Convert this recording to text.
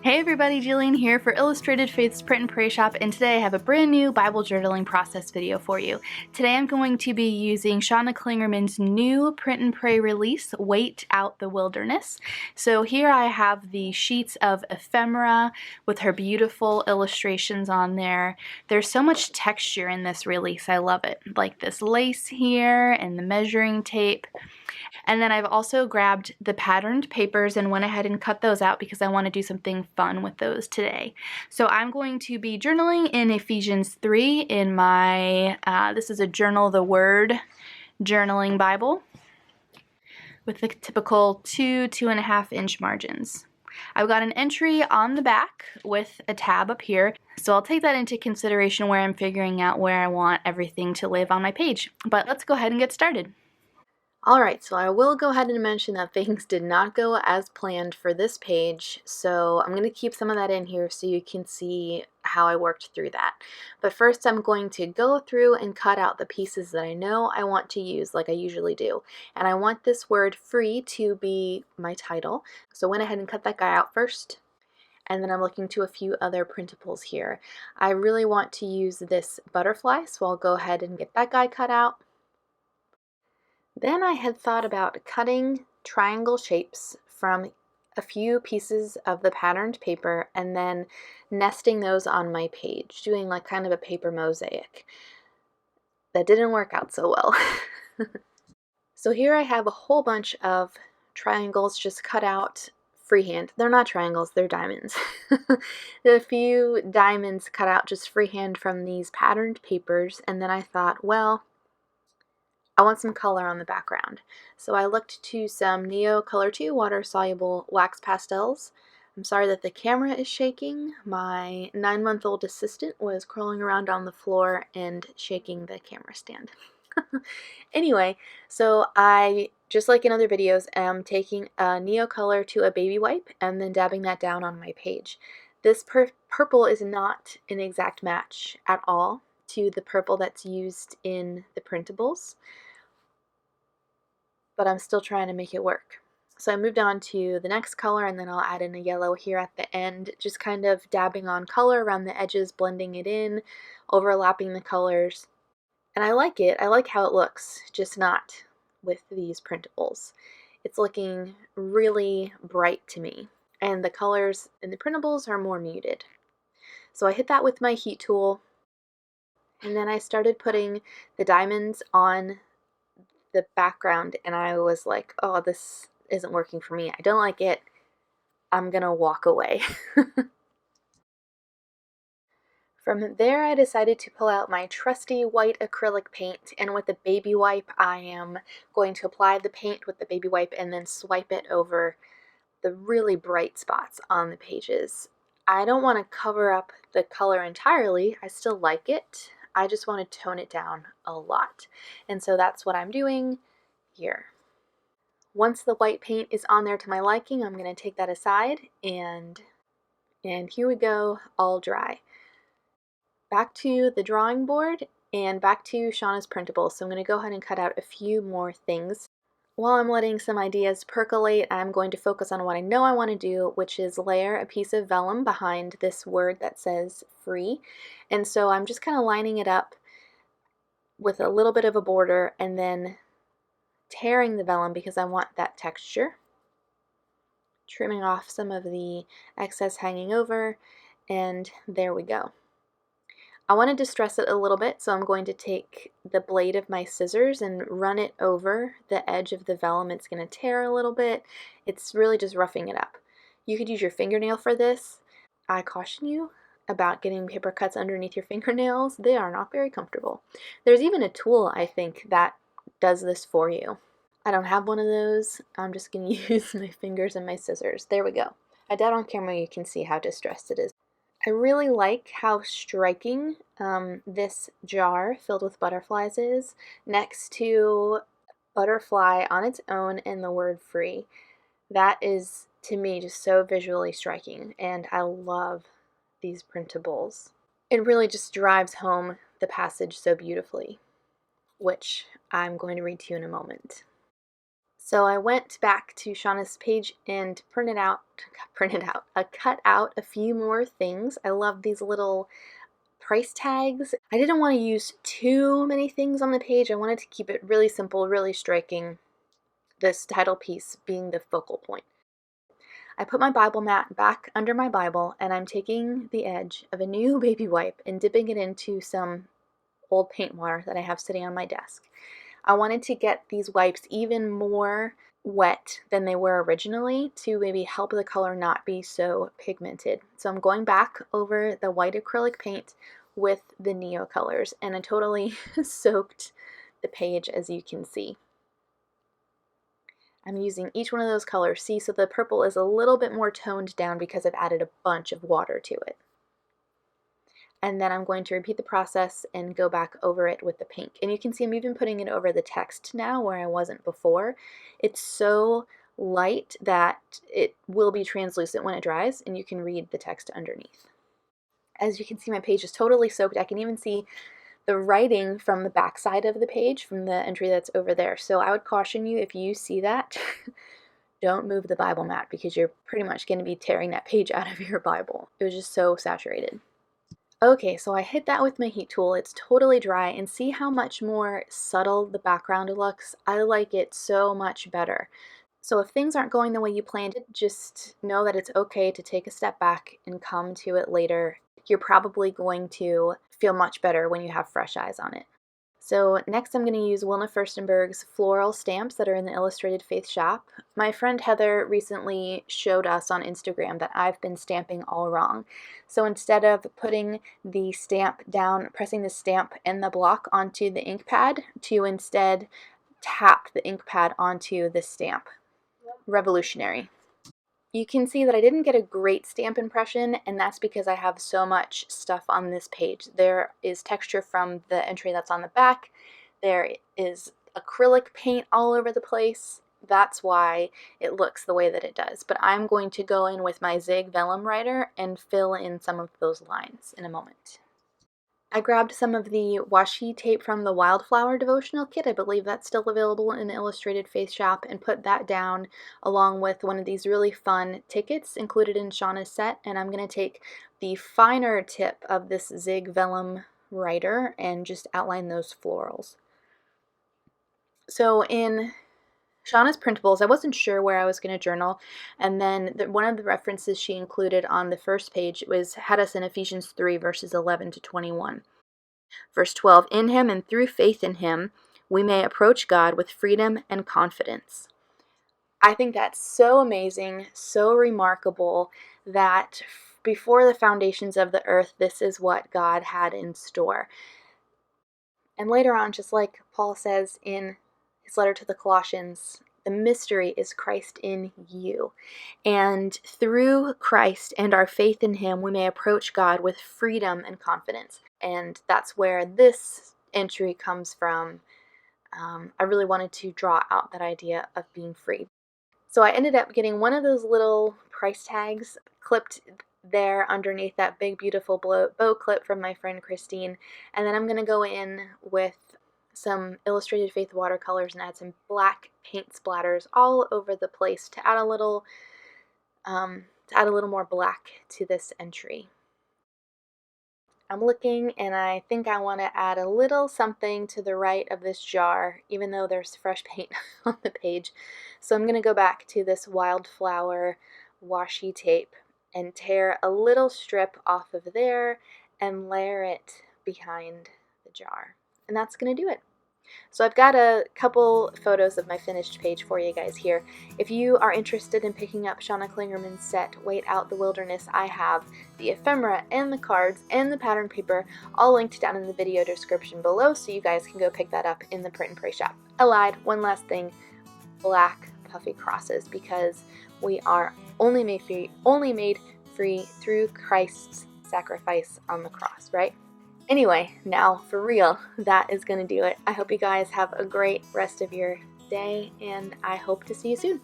Hey everybody, Jillian here for Illustrated Faith's Print and Pray Shop, and today I have a brand new Bible journaling process video for you. Today I'm going to be using Shanna Klingerman's new Print and Pray release, Wait Out the Wilderness. So here I have the sheets of ephemera with her beautiful illustrations on there. There's so much texture in this release, I love it. Like this lace here and the measuring tape. And then I've also grabbed the patterned papers and went ahead and cut those out because I want to do something fun with those today. So I'm going to be journaling in Ephesians 3 in my, this is a Journal the Word journaling Bible with the typical 2.5 inch margins. I've got an entry on the back with a tab up here, so I'll take that into consideration where I'm figuring out where I want everything to live on my page. But let's go ahead and get started. Alright, so I will go ahead and mention that things did not go as planned for this page, so I'm going to keep some of that in here so you can see how I worked through that. But first I'm going to go through and cut out the pieces that I know I want to use like I usually do. And I want this word free to be my title, so I went ahead and cut that guy out first. And then I'm looking to a few other printables here. I really want to use this butterfly, so I'll go ahead and get that guy cut out. Then I had thought about cutting triangle shapes from a few pieces of the patterned paper and then nesting those on my page, doing like kind of a paper mosaic. That didn't work out so well. So here I have a whole bunch of triangles just cut out freehand. They're not triangles, they're diamonds. There are a few diamonds cut out just freehand from these patterned papers, and then I thought, well, I want some color on the background. So I looked to some Neocolor 2 water-soluble wax pastels. I'm sorry that the camera is shaking. My 9-month-old assistant was crawling around on the floor and shaking the camera stand. Anyway, so I, just like in other videos, am taking a Neocolor to a baby wipe and then dabbing that down on my page. This purple is not an exact match at all to the purple that's used in the printables, but I'm still trying to make it work. So I moved on to the next color, and then I'll add in a yellow here at the end, just kind of dabbing on color around the edges, blending it in, overlapping the colors. And I like it. I like how it looks, just not with these printables. It's looking really bright to me, and the colors in the printables are more muted. So I hit that with my heat tool, and then I started putting the diamonds on the background, and I was like, oh, this isn't working for me. I don't like it. I'm gonna walk away. From there, I decided to pull out my trusty white acrylic paint, and with the baby wipe, I am going to apply the paint with the baby wipe and then swipe it over the really bright spots on the pages. I don't want to cover up the color entirely. I still like it. I just want to tone it down a lot. And so that's what I'm doing here. Once the white paint is on there to my liking, I'm going to take that aside, and here we go, all dry. Back to the drawing board and back to Shanna's printables. So I'm going to go ahead and cut out a few more things. While I'm letting some ideas percolate, I'm going to focus on what I know I want to do, which is layer a piece of vellum behind this word that says free. And so I'm just kind of lining it up with a little bit of a border and then tearing the vellum because I want that texture. Trimming off some of the excess hanging over, and there we go. I want to distress it a little bit, so I'm going to take the blade of my scissors and run it over the edge of the vellum. It's going to tear a little bit. It's really just roughing it up. You could use your fingernail for this. I caution you about getting paper cuts underneath your fingernails. They are not very comfortable. There's even a tool, I think, that does this for you. I don't have one of those. I'm just going to use my fingers and my scissors. There we go. I doubt on camera you can see how distressed it is. I really like how striking this jar filled with butterflies is next to butterfly on its own and the word free. That is, to me, just so visually striking, and I love these printables. It really just drives home the passage so beautifully, which I'm going to read to you in a moment. So I went back to Shanna's page and cut out a few more things. I love these little price tags. I didn't want to use too many things on the page. I wanted to keep it really simple, really striking, this title piece being the focal point. I put my Bible mat back under my Bible, and I'm taking the edge of a new baby wipe and dipping it into some old paint water that I have sitting on my desk. I wanted to get these wipes even more wet than they were originally to maybe help the color not be so pigmented. So I'm going back over the white acrylic paint with the Neocolors, and I totally soaked the page, as you can see. I'm using each one of those colors. See, so the purple is a little bit more toned down because I've added a bunch of water to it. And then I'm going to repeat the process and go back over it with the pink. And you can see I'm even putting it over the text now where I wasn't before. It's so light that it will be translucent when it dries, and you can read the text underneath. As you can see, my page is totally soaked. I can even see the writing from the back side of the page, from the entry that's over there. So I would caution you, if you see that, don't move the Bible mat, because you're pretty much going to be tearing that page out of your Bible. It was just so saturated. Okay, so I hit that with my heat tool. It's totally dry, and see how much more subtle the background looks? I like it so much better. So if things aren't going the way you planned it, just know that it's okay to take a step back and come to it later. You're probably going to feel much better when you have fresh eyes on it. So next I'm going to use Wilna Furstenberg's floral stamps that are in the Illustrated Faith shop. My friend Heather recently showed us on Instagram that I've been stamping all wrong. So instead of putting the stamp down, pressing the stamp and the block onto the ink pad, to instead tap the ink pad onto the stamp. Revolutionary. You can see that I didn't get a great stamp impression, and that's because I have so much stuff on this page. There is texture from the entry that's on the back. There is acrylic paint all over the place. That's why it looks the way that it does. But I'm going to go in with my Zig Vellum writer and fill in some of those lines in a moment. I grabbed some of the washi tape from the Wildflower devotional kit. I believe that's still available in the Illustrated Faith shop, and put that down along with one of these really fun tickets included in Shanna's set. And I'm going to take the finer tip of this Zig Vellum writer and just outline those florals. So in Shanna's printables, I wasn't sure where I was going to journal, and then one of the references she included on the first page had us in Ephesians 3 verses 11 to 21. Verse 12, in him and through faith in him, we may approach God with freedom and confidence. I think that's so amazing, so remarkable, that before the foundations of the earth, this is what God had in store. And later on, just like Paul says in his letter to the Colossians, the mystery is Christ in you. And through Christ and our faith in him, we may approach God with freedom and confidence. And that's where this entry comes from. I really wanted to draw out that idea of being free. So I ended up getting one of those little price tags clipped there underneath that big, beautiful bow clip from my friend Christine. And then I'm going to go in with some Illustrated Faith watercolors and add some black paint splatters all over the place to add a little more black to this entry. I'm looking, and I think I want to add a little something to the right of this jar, even though there's fresh paint on the page. So I'm going to go back to this Wildflower washi tape and tear a little strip off of there and layer it behind the jar. And that's going to do it. So I've got a couple photos of my finished page for you guys here. If you are interested in picking up Shanna Klingerman's set, Wait Out the Wilderness, I have the ephemera and the cards and the pattern paper all linked down in the video description below, so you guys can go pick that up in the Print and Pray shop. I lied, one last thing, black puffy crosses, because we are only made free through Christ's sacrifice on the cross, right? Anyway, now for real, that is going to do it. I hope you guys have a great rest of your day, and I hope to see you soon.